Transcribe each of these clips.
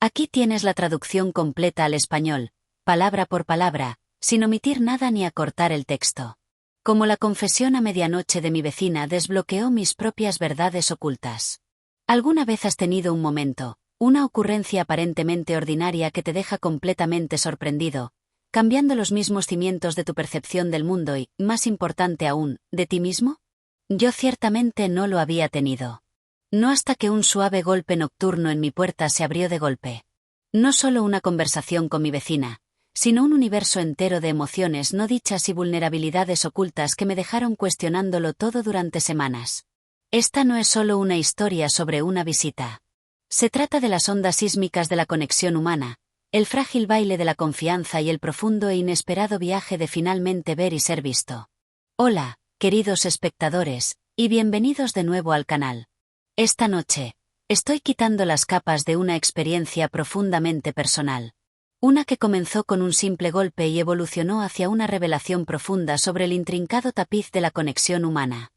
Aquí tienes la traducción completa al español, palabra por palabra, sin omitir nada ni acortar el texto. Como la confesión a medianoche de mi vecina desbloqueó mis propias verdades ocultas. ¿Alguna vez has tenido un momento, una ocurrencia aparentemente ordinaria que te deja completamente sorprendido, cambiando los mismos cimientos de tu percepción del mundo y, más importante aún, de ti mismo? Yo ciertamente no lo había tenido. No hasta que un suave golpe nocturno en mi puerta se abrió de golpe. No solo una conversación con mi vecina, sino un universo entero de emociones no dichas y vulnerabilidades ocultas que me dejaron cuestionándolo todo durante semanas. Esta no es solo una historia sobre una visita. Se trata de las ondas sísmicas de la conexión humana, el frágil baile de la confianza y el profundo e inesperado viaje de finalmente ver y ser visto. Hola, queridos espectadores, y bienvenidos de nuevo al canal. Esta noche, estoy quitando las capas de una experiencia profundamente personal. Una que comenzó con un simple golpe y evolucionó hacia una revelación profunda sobre el intrincado tapiz de la conexión humana.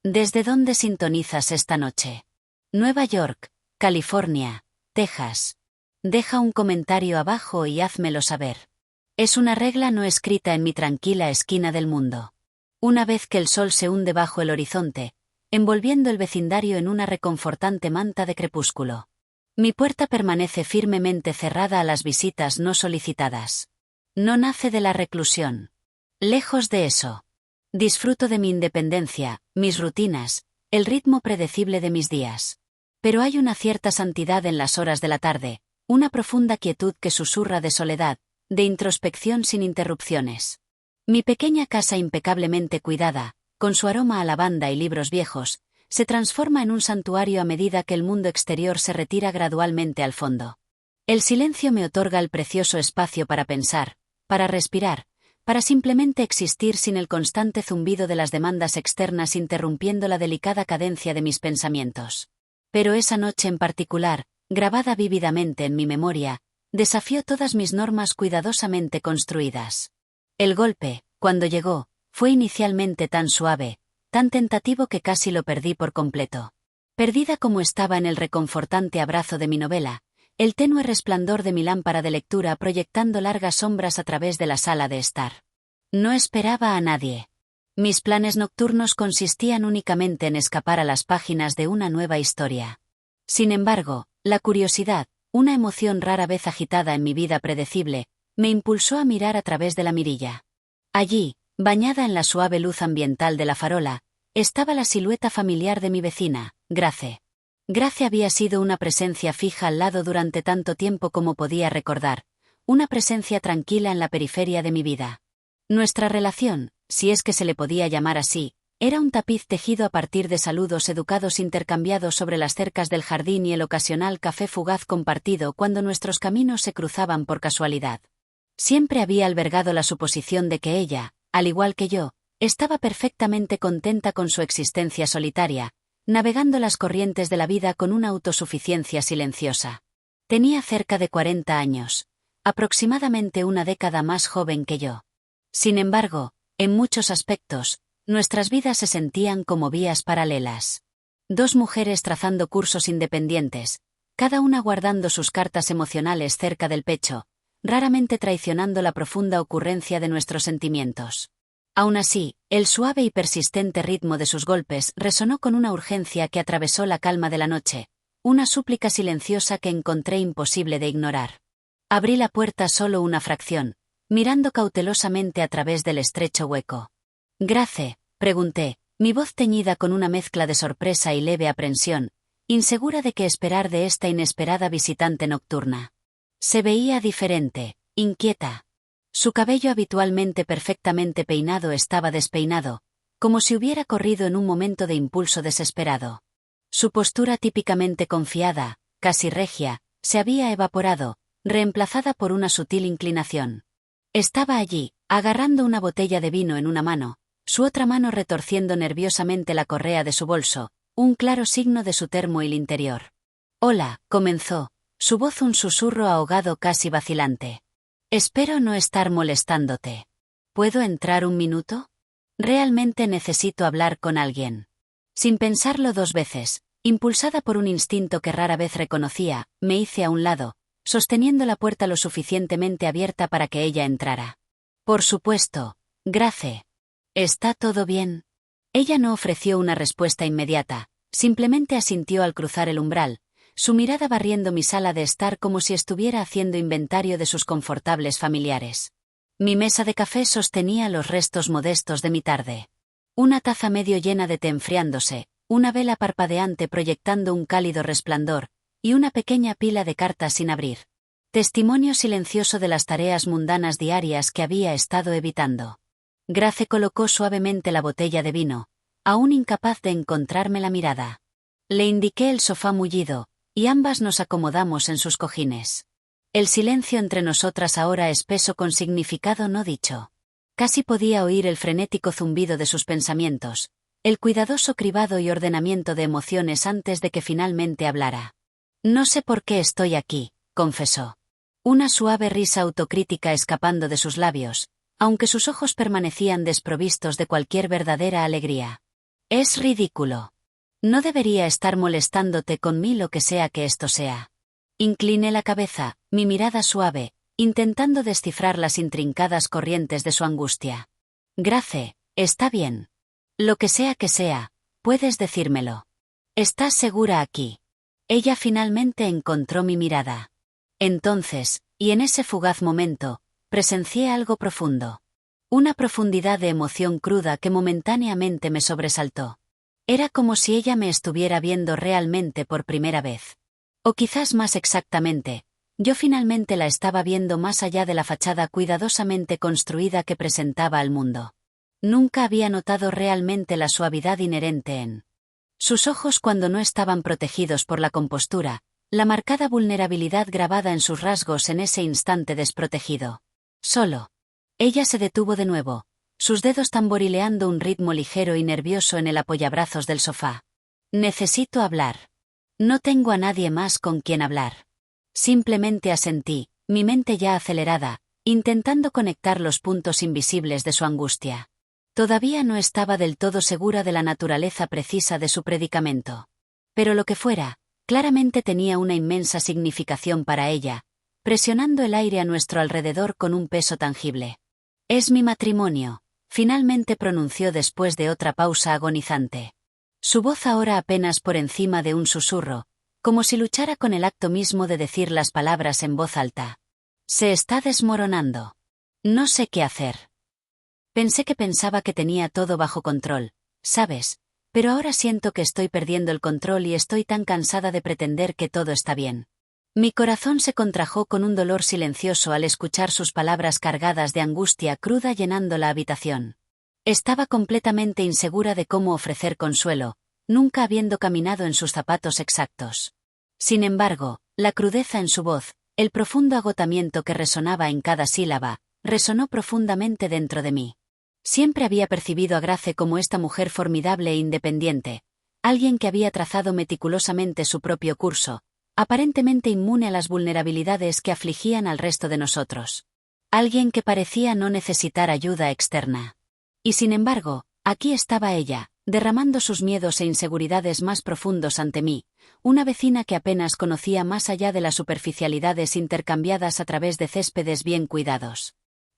¿Desde dónde sintonizas esta noche? Nueva York, California, Texas. Deja un comentario abajo y házmelo saber. Es una regla no escrita en mi tranquila esquina del mundo. Una vez que el sol se hunde bajo el horizonte, envolviendo el vecindario en una reconfortante manta de crepúsculo. Mi puerta permanece firmemente cerrada a las visitas no solicitadas. No nace de la reclusión. Lejos de eso. Disfruto de mi independencia, mis rutinas, el ritmo predecible de mis días. Pero hay una cierta santidad en las horas de la tarde, una profunda quietud que susurra de soledad, de introspección sin interrupciones. Mi pequeña casa impecablemente cuidada, con su aroma a lavanda y libros viejos, se transforma en un santuario a medida que el mundo exterior se retira gradualmente al fondo. El silencio me otorga el precioso espacio para pensar, para respirar, para simplemente existir sin el constante zumbido de las demandas externas interrumpiendo la delicada cadencia de mis pensamientos. Pero esa noche en particular, grabada vívidamente en mi memoria, desafió todas mis normas cuidadosamente construidas. El golpe, cuando llegó, fue inicialmente tan suave, tan tentativo que casi lo perdí por completo. Perdida como estaba en el reconfortante abrazo de mi novela, el tenue resplandor de mi lámpara de lectura proyectando largas sombras a través de la sala de estar. No esperaba a nadie. Mis planes nocturnos consistían únicamente en escapar a las páginas de una nueva historia. Sin embargo, la curiosidad, una emoción rara vez agitada en mi vida predecible, me impulsó a mirar a través de la mirilla. Allí, bañada en la suave luz ambiental de la farola, estaba la silueta familiar de mi vecina, Grace. Grace había sido una presencia fija al lado durante tanto tiempo como podía recordar, una presencia tranquila en la periferia de mi vida. Nuestra relación, si es que se le podía llamar así, era un tapiz tejido a partir de saludos educados intercambiados sobre las cercas del jardín y el ocasional café fugaz compartido cuando nuestros caminos se cruzaban por casualidad. Siempre había albergado la suposición de que ella, al igual que yo, estaba perfectamente contenta con su existencia solitaria, navegando las corrientes de la vida con una autosuficiencia silenciosa. Tenía cerca de 40 años, aproximadamente una década más joven que yo. Sin embargo, en muchos aspectos, nuestras vidas se sentían como vías paralelas. Dos mujeres trazando cursos independientes, cada una guardando sus cartas emocionales cerca del pecho, raramente traicionando la profunda ocurrencia de nuestros sentimientos. Aún así, el suave y persistente ritmo de sus golpes resonó con una urgencia que atravesó la calma de la noche, una súplica silenciosa que encontré imposible de ignorar. Abrí la puerta solo una fracción, mirando cautelosamente a través del estrecho hueco. «Grace», pregunté, mi voz teñida con una mezcla de sorpresa y leve aprensión, insegura de qué esperar de esta inesperada visitante nocturna. Se veía diferente, inquieta. Su cabello habitualmente perfectamente peinado estaba despeinado, como si hubiera corrido en un momento de impulso desesperado. Su postura típicamente confiada, casi regia, se había evaporado, reemplazada por una sutil inclinación. Estaba allí, agarrando una botella de vino en una mano, su otra mano retorciendo nerviosamente la correa de su bolso, un claro signo de su termo interior. «Hola», comenzó, su voz un susurro ahogado casi vacilante. «Espero no estar molestándote. ¿Puedo entrar un minuto? Realmente necesito hablar con alguien». Sin pensarlo dos veces, impulsada por un instinto que rara vez reconocía, me hice a un lado, sosteniendo la puerta lo suficientemente abierta para que ella entrara. Por supuesto, Grace. ¿Está todo bien? Ella no ofreció una respuesta inmediata, simplemente asintió al cruzar el umbral, su mirada barriendo mi sala de estar como si estuviera haciendo inventario de sus confortables familiares. Mi mesa de café sostenía los restos modestos de mi tarde. Una taza medio llena de té enfriándose, una vela parpadeante proyectando un cálido resplandor, y una pequeña pila de cartas sin abrir. Testimonio silencioso de las tareas mundanas diarias que había estado evitando. Grace colocó suavemente la botella de vino, aún incapaz de encontrarme la mirada. Le indiqué el sofá mullido, y ambas nos acomodamos en sus cojines. El silencio entre nosotras ahora espeso con significado no dicho. Casi podía oír el frenético zumbido de sus pensamientos, el cuidadoso cribado y ordenamiento de emociones antes de que finalmente hablara. No sé por qué estoy aquí, confesó. Una suave risa autocrítica escapando de sus labios, aunque sus ojos permanecían desprovistos de cualquier verdadera alegría. Es ridículo. No debería estar molestándote con mí lo que sea que esto sea. Incliné la cabeza, mi mirada suave, intentando descifrar las intrincadas corrientes de su angustia. Grace, está bien. Lo que sea, puedes decírmelo. ¿Estás segura aquí? Ella finalmente encontró mi mirada. Entonces, y en ese fugaz momento, presencié algo profundo. Una profundidad de emoción cruda que momentáneamente me sobresaltó. Era como si ella me estuviera viendo realmente por primera vez. O quizás más exactamente, yo finalmente la estaba viendo más allá de la fachada cuidadosamente construida que presentaba al mundo. Nunca había notado realmente la suavidad inherente en sus ojos cuando no estaban protegidos por la compostura, la marcada vulnerabilidad grabada en sus rasgos en ese instante desprotegido. Solo. Ella se detuvo de nuevo, sus dedos tamborileando un ritmo ligero y nervioso en el apoyabrazos del sofá. Necesito hablar. No tengo a nadie más con quien hablar. Simplemente asentí, mi mente ya acelerada, intentando conectar los puntos invisibles de su angustia. Todavía no estaba del todo segura de la naturaleza precisa de su predicamento. Pero lo que fuera, claramente tenía una inmensa significación para ella, presionando el aire a nuestro alrededor con un peso tangible. Es mi matrimonio, finalmente pronunció después de otra pausa agonizante. Su voz ahora apenas por encima de un susurro, como si luchara con el acto mismo de decir las palabras en voz alta. Se está desmoronando. No sé qué hacer. Pensé que pensaba que tenía todo bajo control, ¿sabes? Pero ahora siento que estoy perdiendo el control y estoy tan cansada de pretender que todo está bien. Mi corazón se contrajo con un dolor silencioso al escuchar sus palabras cargadas de angustia cruda llenando la habitación. Estaba completamente insegura de cómo ofrecer consuelo, nunca habiendo caminado en sus zapatos exactos. Sin embargo, la crudeza en su voz, el profundo agotamiento que resonaba en cada sílaba, resonó profundamente dentro de mí. Siempre había percibido a Grace como esta mujer formidable e independiente, alguien que había trazado meticulosamente su propio curso, aparentemente inmune a las vulnerabilidades que afligían al resto de nosotros. Alguien que parecía no necesitar ayuda externa. Y sin embargo, aquí estaba ella, derramando sus miedos e inseguridades más profundos ante mí, una vecina que apenas conocía más allá de las superficialidades intercambiadas a través de céspedes bien cuidados.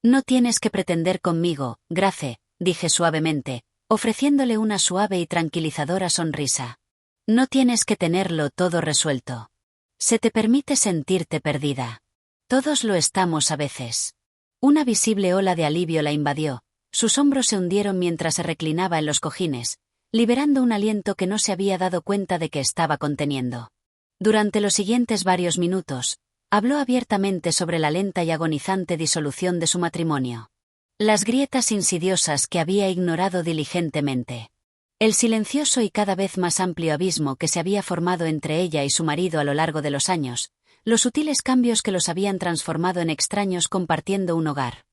No tienes que pretender conmigo, Grace, dije suavemente, ofreciéndole una suave y tranquilizadora sonrisa. No tienes que tenerlo todo resuelto. Se te permite sentirte perdida. Todos lo estamos a veces. Una visible ola de alivio la invadió, sus hombros se hundieron mientras se reclinaba en los cojines, liberando un aliento que no se había dado cuenta de que estaba conteniendo. Durante los siguientes varios minutos, habló abiertamente sobre la lenta y agonizante disolución de su matrimonio. Las grietas insidiosas que había ignorado diligentemente. El silencioso y cada vez más amplio abismo que se había formado entre ella y su marido a lo largo de los años, los sutiles cambios que los habían transformado en extraños compartiendo un hogar.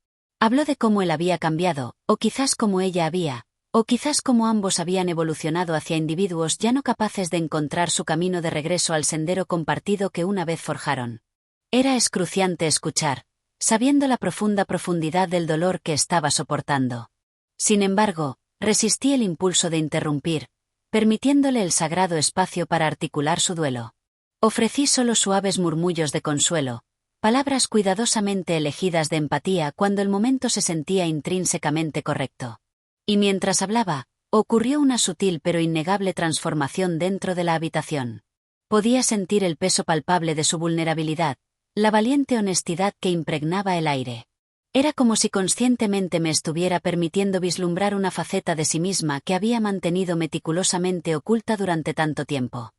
Habló de cómo él había cambiado, o quizás cómo ella había, o quizás cómo ambos habían evolucionado hacia individuos ya no capaces de encontrar su camino de regreso al sendero compartido que una vez forjaron. Era excruciante escuchar, sabiendo la profunda profundidad del dolor que estaba soportando. Sin embargo, resistí el impulso de interrumpir, permitiéndole el sagrado espacio para articular su duelo. Ofrecí solo suaves murmullos de consuelo, palabras cuidadosamente elegidas de empatía cuando el momento se sentía intrínsecamente correcto. Y mientras hablaba, ocurrió una sutil pero innegable transformación dentro de la habitación. Podía sentir el peso palpable de su vulnerabilidad, la valiente honestidad que impregnaba el aire. Era como si conscientemente me estuviera permitiendo vislumbrar una faceta de sí misma que había mantenido meticulosamente oculta durante tanto tiempo.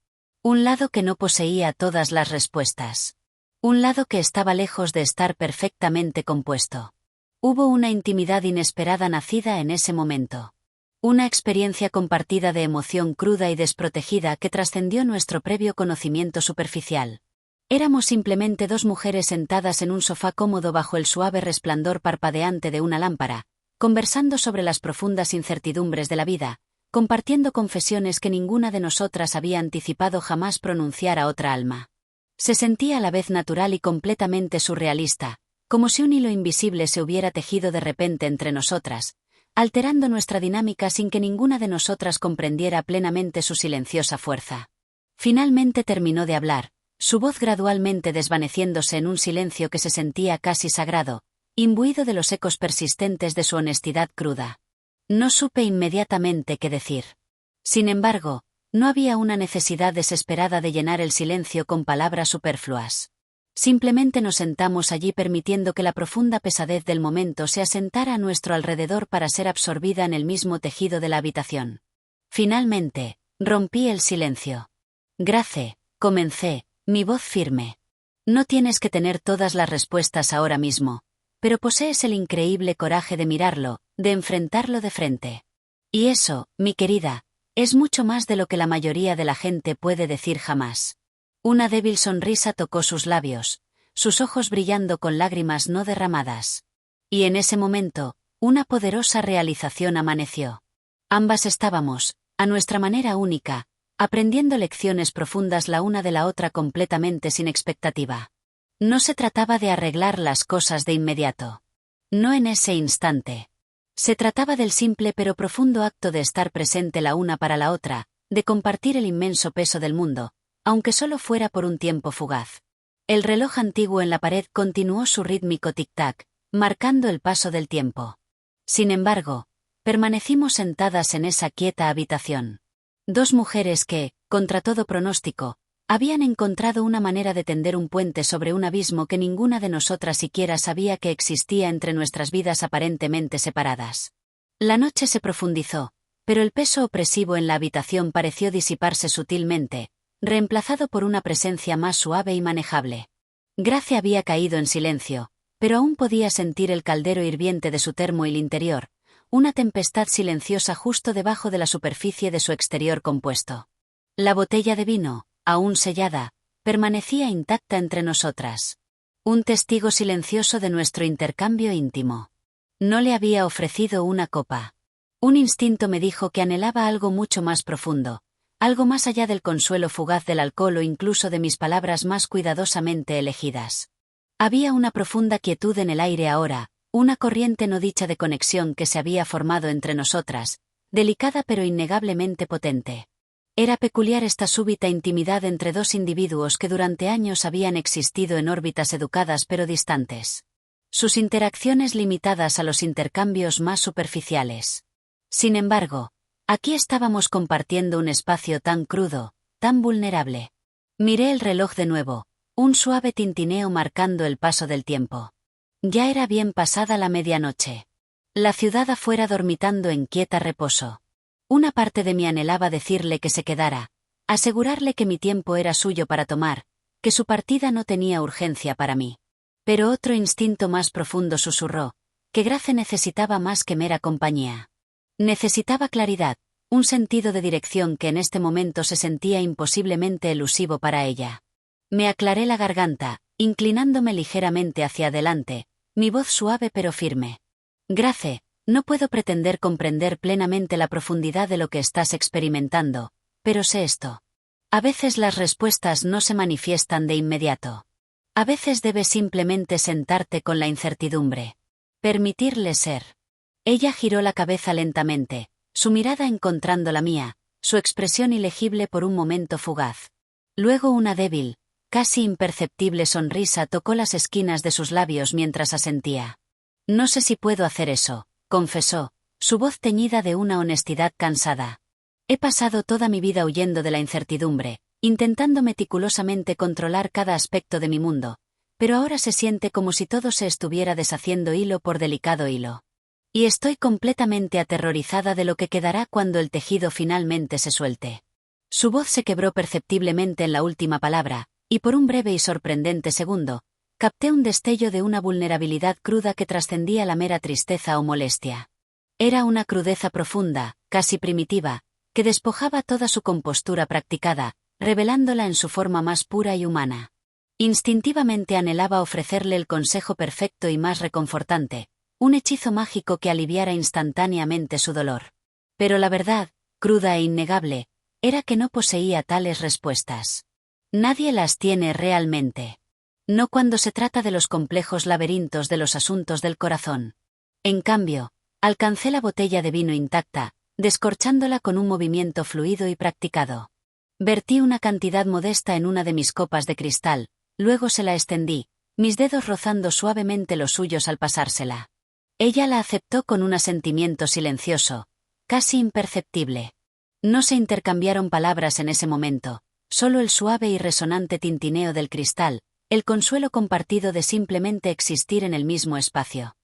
Un lado que no poseía todas las respuestas. Un lado que estaba lejos de estar perfectamente compuesto. Hubo una intimidad inesperada nacida en ese momento. Una experiencia compartida de emoción cruda y desprotegida que trascendió nuestro previo conocimiento superficial. Éramos simplemente dos mujeres sentadas en un sofá cómodo bajo el suave resplandor parpadeante de una lámpara, conversando sobre las profundas incertidumbres de la vida, compartiendo confesiones que ninguna de nosotras había anticipado jamás pronunciar a otra alma. Se sentía a la vez natural y completamente surrealista, como si un hilo invisible se hubiera tejido de repente entre nosotras, alterando nuestra dinámica sin que ninguna de nosotras comprendiera plenamente su silenciosa fuerza. Finalmente terminó de hablar, su voz gradualmente desvaneciéndose en un silencio que se sentía casi sagrado, imbuido de los ecos persistentes de su honestidad cruda. No supe inmediatamente qué decir. Sin embargo, no había una necesidad desesperada de llenar el silencio con palabras superfluas. Simplemente nos sentamos allí permitiendo que la profunda pesadez del momento se asentara a nuestro alrededor para ser absorbida en el mismo tejido de la habitación. Finalmente, rompí el silencio. Grace, comencé, mi voz firme. No tienes que tener todas las respuestas ahora mismo, pero posees el increíble coraje de mirarlo, de enfrentarlo de frente. Y eso, mi querida, es mucho más de lo que la mayoría de la gente puede decir jamás. Una débil sonrisa tocó sus labios, sus ojos brillando con lágrimas no derramadas. Y en ese momento, una poderosa realización amaneció. Ambas estábamos, a nuestra manera única, aprendiendo lecciones profundas la una de la otra completamente sin expectativa. No se trataba de arreglar las cosas de inmediato. No en ese instante. Se trataba del simple pero profundo acto de estar presente la una para la otra, de compartir el inmenso peso del mundo, aunque solo fuera por un tiempo fugaz. El reloj antiguo en la pared continuó su rítmico tic-tac, marcando el paso del tiempo. Sin embargo, permanecimos sentadas en esa quieta habitación. Dos mujeres que, contra todo pronóstico, habían encontrado una manera de tender un puente sobre un abismo que ninguna de nosotras siquiera sabía que existía entre nuestras vidas aparentemente separadas. La noche se profundizó, pero el peso opresivo en la habitación pareció disiparse sutilmente, reemplazado por una presencia más suave y manejable. Grace había caído en silencio, pero aún podía sentir el caldero hirviente de su termo y el interior, una tempestad silenciosa justo debajo de la superficie de su exterior compuesto. La botella de vino, aún sellada, permanecía intacta entre nosotras. Un testigo silencioso de nuestro intercambio íntimo. No le había ofrecido una copa. Un instinto me dijo que anhelaba algo mucho más profundo, algo más allá del consuelo fugaz del alcohol o incluso de mis palabras más cuidadosamente elegidas. Había una profunda quietud en el aire ahora, una corriente no dicha de conexión que se había formado entre nosotras, delicada pero innegablemente potente. Era peculiar esta súbita intimidad entre dos individuos que durante años habían existido en órbitas educadas pero distantes. Sus interacciones limitadas a los intercambios más superficiales. Sin embargo, aquí estábamos compartiendo un espacio tan crudo, tan vulnerable. Miré el reloj de nuevo, un suave tintineo marcando el paso del tiempo. Ya era bien pasada la medianoche. La ciudad afuera dormitando en quieta reposo. Una parte de mí anhelaba decirle que se quedara, asegurarle que mi tiempo era suyo para tomar, que su partida no tenía urgencia para mí. Pero otro instinto más profundo susurró, que Grace necesitaba más que mera compañía. Necesitaba claridad, un sentido de dirección que en este momento se sentía imposiblemente elusivo para ella. Me aclaré la garganta, inclinándome ligeramente hacia adelante, mi voz suave pero firme. Grace, no puedo pretender comprender plenamente la profundidad de lo que estás experimentando, pero sé esto. A veces las respuestas no se manifiestan de inmediato. A veces debes simplemente sentarte con la incertidumbre. Permitirle ser. Ella giró la cabeza lentamente, su mirada encontrando la mía, su expresión ilegible por un momento fugaz. Luego una débil, casi imperceptible sonrisa tocó las esquinas de sus labios mientras asentía. No sé si puedo hacer eso, confesó, su voz teñida de una honestidad cansada. He pasado toda mi vida huyendo de la incertidumbre, intentando meticulosamente controlar cada aspecto de mi mundo, pero ahora se siente como si todo se estuviera deshaciendo hilo por delicado hilo. Y estoy completamente aterrorizada de lo que quedará cuando el tejido finalmente se suelte. Su voz se quebró perceptiblemente en la última palabra, y por un breve y sorprendente segundo, capté un destello de una vulnerabilidad cruda que trascendía la mera tristeza o molestia. Era una crudeza profunda, casi primitiva, que despojaba toda su compostura practicada, revelándola en su forma más pura y humana. Instintivamente anhelaba ofrecerle el consejo perfecto y más reconfortante, un hechizo mágico que aliviara instantáneamente su dolor. Pero la verdad, cruda e innegable, era que no poseía tales respuestas. Nadie las tiene realmente. No cuando se trata de los complejos laberintos de los asuntos del corazón. En cambio, alcancé la botella de vino intacta, descorchándola con un movimiento fluido y practicado. Vertí una cantidad modesta en una de mis copas de cristal, luego se la extendí, mis dedos rozando suavemente los suyos al pasársela. Ella la aceptó con un asentimiento silencioso, casi imperceptible. No se intercambiaron palabras en ese momento, solo el suave y resonante tintineo del cristal, el consuelo compartido de simplemente existir en el mismo espacio.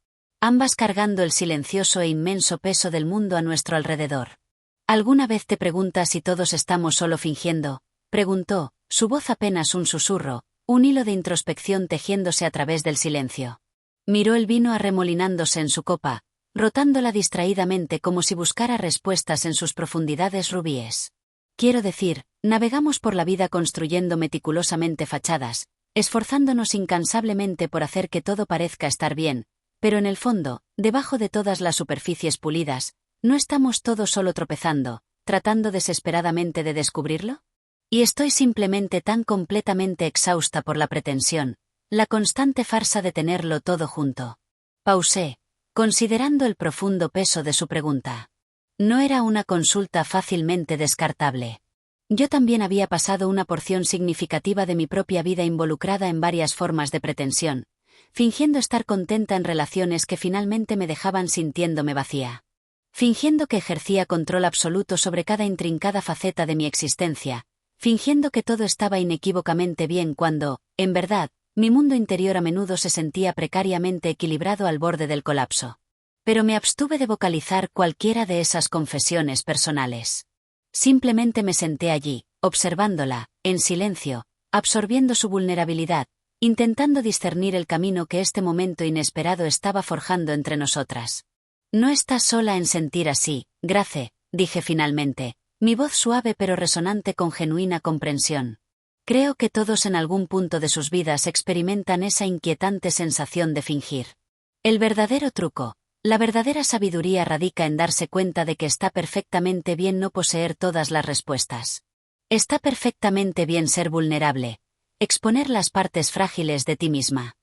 Ambas cargando el silencioso e inmenso peso del mundo a nuestro alrededor. ¿Alguna vez te preguntas si todos estamos solo fingiendo?, preguntó, su voz apenas un susurro, un hilo de introspección tejiéndose a través del silencio. Miró el vino arremolinándose en su copa, rotándola distraídamente como si buscara respuestas en sus profundidades rubíes. Quiero decir, navegamos por la vida construyendo meticulosamente fachadas, esforzándonos incansablemente por hacer que todo parezca estar bien, pero en el fondo, debajo de todas las superficies pulidas, ¿no estamos todos solo tropezando, tratando desesperadamente de descubrirlo? Y estoy simplemente tan completamente exhausta por la pretensión, la constante farsa de tenerlo todo junto. Pausé, considerando el profundo peso de su pregunta. No era una consulta fácilmente descartable. Yo también había pasado una porción significativa de mi propia vida involucrada en varias formas de pretensión, fingiendo estar contenta en relaciones que finalmente me dejaban sintiéndome vacía. Fingiendo que ejercía control absoluto sobre cada intrincada faceta de mi existencia, fingiendo que todo estaba inequívocamente bien cuando, en verdad, mi mundo interior a menudo se sentía precariamente equilibrado al borde del colapso. Pero me abstuve de vocalizar cualquiera de esas confesiones personales. Simplemente me senté allí, observándola, en silencio, absorbiendo su vulnerabilidad, intentando discernir el camino que este momento inesperado estaba forjando entre nosotras. No estás sola en sentir así, Grace, dije finalmente, mi voz suave pero resonante con genuina comprensión. Creo que todos en algún punto de sus vidas experimentan esa inquietante sensación de fingir. El verdadero truco, la verdadera sabiduría radica en darse cuenta de que está perfectamente bien no poseer todas las respuestas. Está perfectamente bien ser vulnerable, exponer las partes frágiles de ti misma.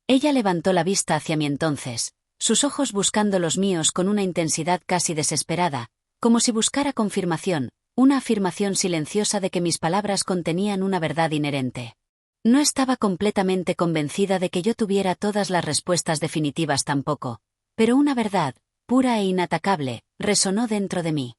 Ella levantó la vista hacia mí entonces, sus ojos buscando los míos con una intensidad casi desesperada, como si buscara confirmación, una afirmación silenciosa de que mis palabras contenían una verdad inherente. No estaba completamente convencida de que yo tuviera todas las respuestas definitivas tampoco, pero una verdad, pura e inatacable, resonó dentro de mí.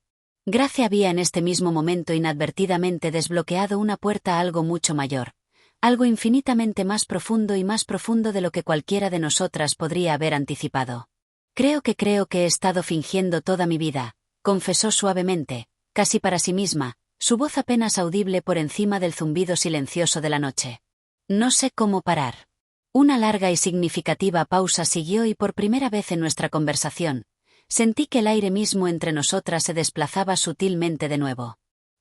Gracia había en este mismo momento inadvertidamente desbloqueado una puerta a algo mucho mayor, algo infinitamente más profundo y más profundo de lo que cualquiera de nosotras podría haber anticipado. Creo que he estado fingiendo toda mi vida, confesó suavemente, casi para sí misma, su voz apenas audible por encima del zumbido silencioso de la noche. No sé cómo parar. Una larga y significativa pausa siguió y por primera vez en nuestra conversación, sentí que el aire mismo entre nosotras se desplazaba sutilmente de nuevo.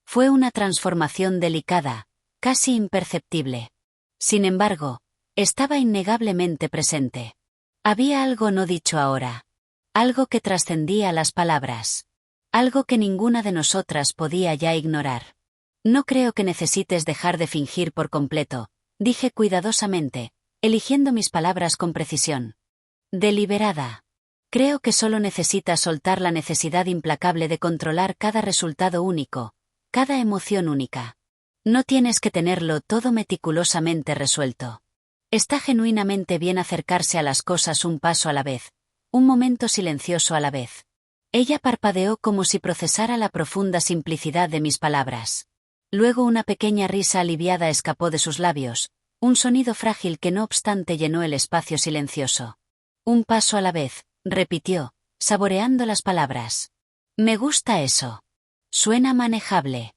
Fue una transformación delicada, casi imperceptible. Sin embargo, estaba innegablemente presente. Había algo no dicho ahora. Algo que trascendía las palabras. Algo que ninguna de nosotras podía ya ignorar. No creo que necesites dejar de fingir por completo, dije cuidadosamente, eligiendo mis palabras con precisión. Deliberada. Creo que solo necesitas soltar la necesidad implacable de controlar cada resultado único, cada emoción única. No tienes que tenerlo todo meticulosamente resuelto. Está genuinamente bien acercarse a las cosas un paso a la vez, un momento silencioso a la vez. Ella parpadeó como si procesara la profunda simplicidad de mis palabras. Luego una pequeña risa aliviada escapó de sus labios, un sonido frágil que no obstante llenó el espacio silencioso. Un paso a la vez, repitió, saboreando las palabras. Me gusta eso. Suena manejable.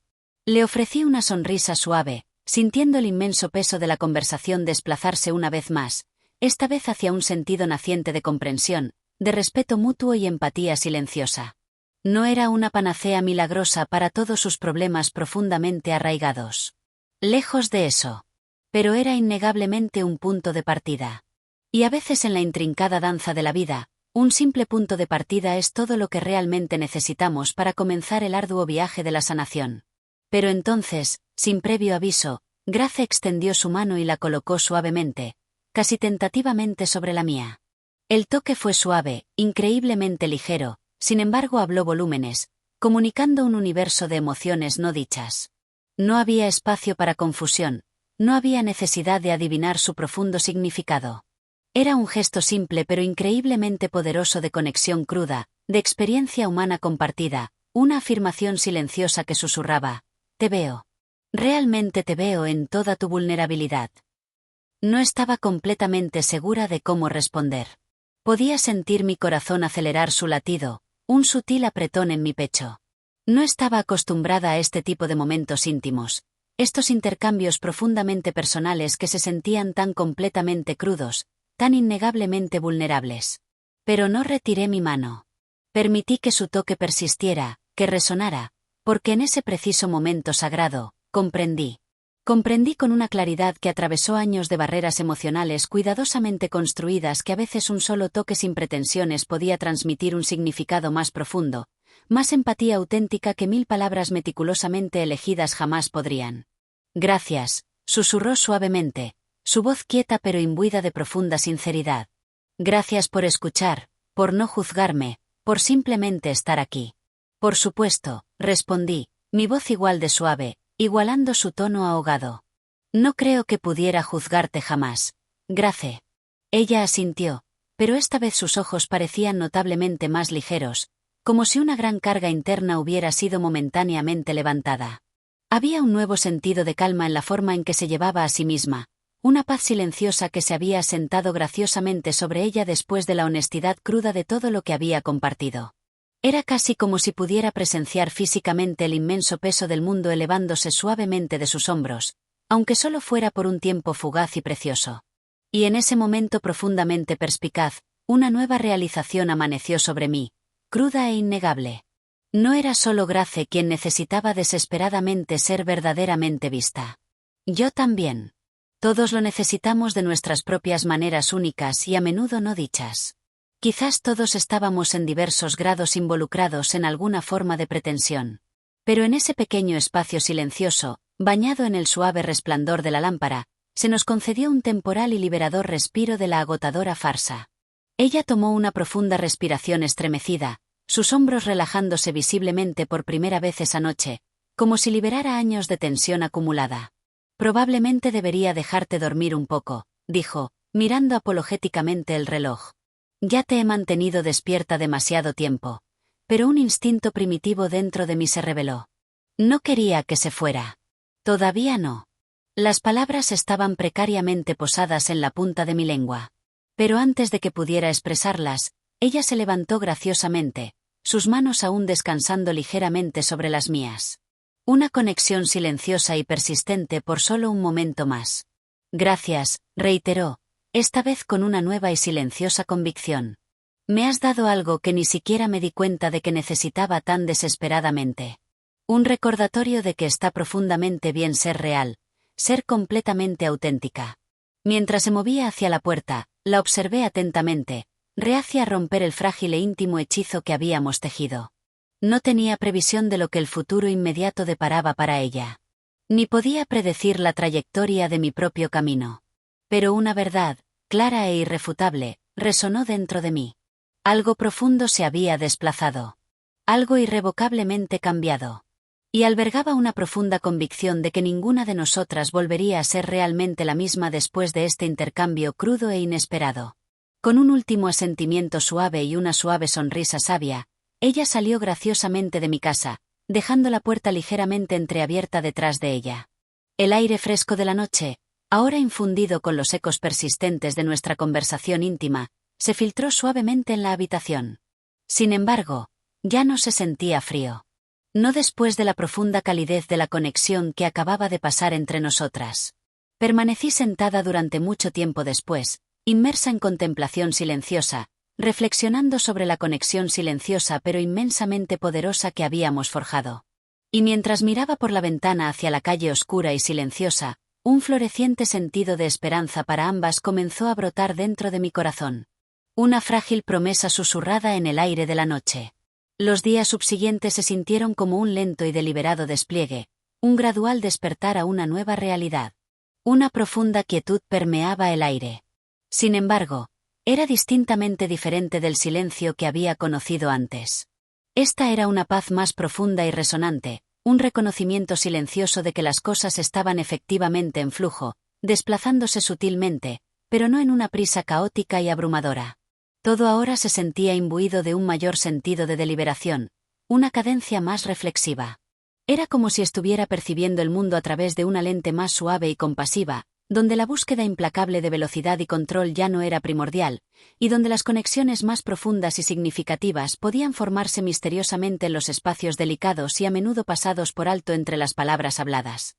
Le ofrecí una sonrisa suave, sintiendo el inmenso peso de la conversación desplazarse una vez más, esta vez hacia un sentido naciente de comprensión, de respeto mutuo y empatía silenciosa. No era una panacea milagrosa para todos sus problemas profundamente arraigados. Lejos de eso. Pero era innegablemente un punto de partida. Y a veces en la intrincada danza de la vida, un simple punto de partida es todo lo que realmente necesitamos para comenzar el arduo viaje de la sanación. Pero entonces, sin previo aviso, Grace extendió su mano y la colocó suavemente, casi tentativamente sobre la mía. El toque fue suave, increíblemente ligero, sin embargo habló volúmenes, comunicando un universo de emociones no dichas. No había espacio para confusión, no había necesidad de adivinar su profundo significado. Era un gesto simple pero increíblemente poderoso de conexión cruda, de experiencia humana compartida, una afirmación silenciosa que susurraba, te veo. Realmente te veo en toda tu vulnerabilidad. No estaba completamente segura de cómo responder. Podía sentir mi corazón acelerar su latido, un sutil apretón en mi pecho. No estaba acostumbrada a este tipo de momentos íntimos, estos intercambios profundamente personales que se sentían tan completamente crudos, tan innegablemente vulnerables. Pero no retiré mi mano. Permití que su toque persistiera, que resonara, porque en ese preciso momento sagrado, comprendí. Comprendí con una claridad que atravesó años de barreras emocionales cuidadosamente construidas que a veces un solo toque sin pretensiones podía transmitir un significado más profundo, más empatía auténtica que 1000 palabras meticulosamente elegidas jamás podrían. Gracias, susurró suavemente, su voz quieta pero imbuida de profunda sinceridad. Gracias por escuchar, por no juzgarme, por simplemente estar aquí. Por supuesto, respondí, mi voz igual de suave, igualando su tono ahogado. No creo que pudiera juzgarte jamás, Grace. Ella asintió, pero esta vez sus ojos parecían notablemente más ligeros, como si una gran carga interna hubiera sido momentáneamente levantada. Había un nuevo sentido de calma en la forma en que se llevaba a sí misma, una paz silenciosa que se había asentado graciosamente sobre ella después de la honestidad cruda de todo lo que había compartido. Era casi como si pudiera presenciar físicamente el inmenso peso del mundo elevándose suavemente de sus hombros, aunque solo fuera por un tiempo fugaz y precioso. Y en ese momento profundamente perspicaz, una nueva realización amaneció sobre mí, cruda e innegable. No era solo Grace quien necesitaba desesperadamente ser verdaderamente vista. Yo también. Todos lo necesitamos de nuestras propias maneras únicas y a menudo no dichas. Quizás todos estábamos en diversos grados involucrados en alguna forma de pretensión. Pero en ese pequeño espacio silencioso, bañado en el suave resplandor de la lámpara, se nos concedió un temporal y liberador respiro de la agotadora farsa. Ella tomó una profunda respiración estremecida, sus hombros relajándose visiblemente por primera vez esa noche, como si liberara años de tensión acumulada. Probablemente debería dejarte dormir un poco, dijo, mirando apologéticamente el reloj. Ya te he mantenido despierta demasiado tiempo. Pero un instinto primitivo dentro de mí se rebeló. No quería que se fuera. Todavía no. Las palabras estaban precariamente posadas en la punta de mi lengua. Pero antes de que pudiera expresarlas, ella se levantó graciosamente, sus manos aún descansando ligeramente sobre las mías. Una conexión silenciosa y persistente por solo un momento más. Gracias, reiteró, esta vez con una nueva y silenciosa convicción. Me has dado algo que ni siquiera me di cuenta de que necesitaba tan desesperadamente. Un recordatorio de que está profundamente bien ser real, ser completamente auténtica. Mientras se movía hacia la puerta, la observé atentamente, reacia a romper el frágil e íntimo hechizo que habíamos tejido. No tenía previsión de lo que el futuro inmediato deparaba para ella. Ni podía predecir la trayectoria de mi propio camino. Pero una verdad, clara e irrefutable, resonó dentro de mí. Algo profundo se había desplazado. Algo irrevocablemente cambiado. y albergaba una profunda convicción de que ninguna de nosotras volvería a ser realmente la misma después de este intercambio crudo e inesperado. Con un último asentimiento suave y una suave sonrisa sabia, ella salió graciosamente de mi casa, dejando la puerta ligeramente entreabierta detrás de ella. El aire fresco de la noche, ahora infundido con los ecos persistentes de nuestra conversación íntima, se filtró suavemente en la habitación. Sin embargo, ya no se sentía frío. No después de la profunda calidez de la conexión que acababa de pasar entre nosotras. Permanecí sentada durante mucho tiempo después, inmersa en contemplación silenciosa, reflexionando sobre la conexión silenciosa pero inmensamente poderosa que habíamos forjado. Y mientras miraba por la ventana hacia la calle oscura y silenciosa, un floreciente sentido de esperanza para ambas comenzó a brotar dentro de mi corazón. Una frágil promesa susurrada en el aire de la noche. Los días subsiguientes se sintieron como un lento y deliberado despliegue, un gradual despertar a una nueva realidad. Una profunda quietud permeaba el aire. Sin embargo, era distintamente diferente del silencio que había conocido antes. Esta era una paz más profunda y resonante, un reconocimiento silencioso de que las cosas estaban efectivamente en flujo, desplazándose sutilmente, pero no en una prisa caótica y abrumadora. Todo ahora se sentía imbuido de un mayor sentido de deliberación, una cadencia más reflexiva. Era como si estuviera percibiendo el mundo a través de una lente más suave y compasiva, donde la búsqueda implacable de velocidad y control ya no era primordial, y donde las conexiones más profundas y significativas podían formarse misteriosamente en los espacios delicados y a menudo pasados por alto entre las palabras habladas.